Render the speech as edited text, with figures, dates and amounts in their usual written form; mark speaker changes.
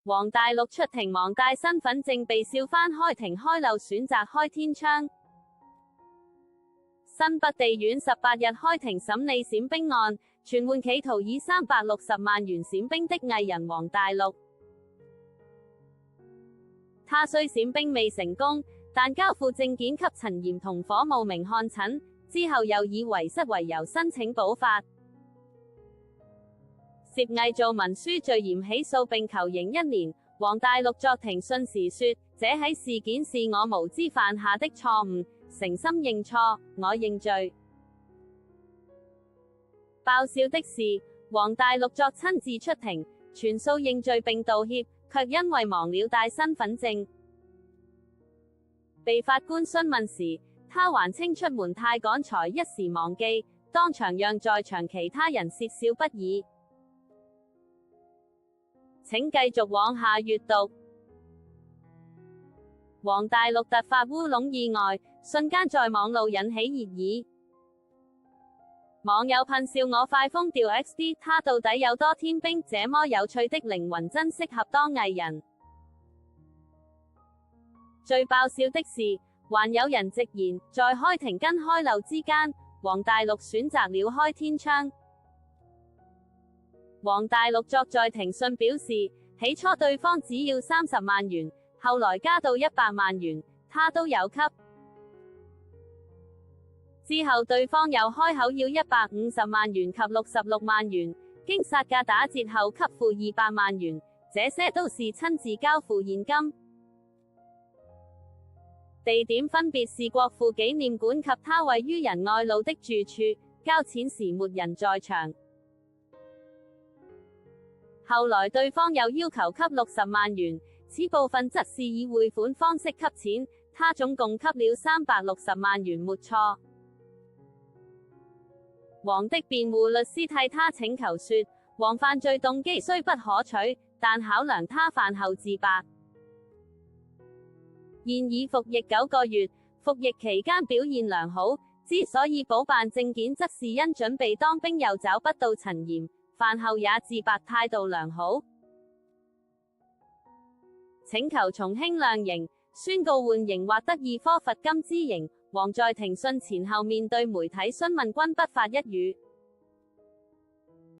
Speaker 1: 黃大陸出庭忘帶身份證被笑翻開庭開漏選擇開天窗。新北地院18日開庭審理閃兵案，傳喚企圖以360萬元閃兵的藝人黃大陸。他雖閃兵未成功，但交付證件給陳炎同火冒名看診，之後又以遺失為由申請補發。涉偽造文書罪嫌起訴並求刑1年。黃大陸作庭訊時說：這起事件是我無知犯下的錯誤，誠心認錯，我認罪。爆笑的是，黃大陸作親自出庭，全數認罪並道歉，卻因為忘了帶身份證。被法官詢問時，他還稱出門太趕才一時忘記，當場讓在場其他人竊笑不已。請繼續往下閱讀。黃大陸突發烏龍意外，瞬間在網路引起熱議。網友噴笑我快瘋掉 XD， 他到底有多天兵？這麼有趣的靈魂真適合當藝人。最爆笑的是，還有人直言，在開庭跟開漏之間，黃大陸選擇了開天窗。黃大陸作在庭訊表示，起初對方只要30萬元，後來加到100萬元，他都有給。之後對方又開口要150萬元及66萬元，經殺價打折後給付200萬元，這些都是親自交付現金。地點分別是國父紀念館及他位於仁愛路的住處，交錢時沒人在場。後來對方又要求給60萬元，此部分則是以匯款方式給錢，他總共給了360萬元沒錯。黃的辯護律師替他請求說，黃犯罪動機雖不可取，但考量他犯後自白，現已服役9個月，服役期間表現良好，之所以補辦證件則是因準備當兵又找不到陳炎，飯後也自白態度良好，請求從輕量刑，宣告緩刑或得2科罰金之刑。黃在庭訊前後面對媒體詢問均不發一語。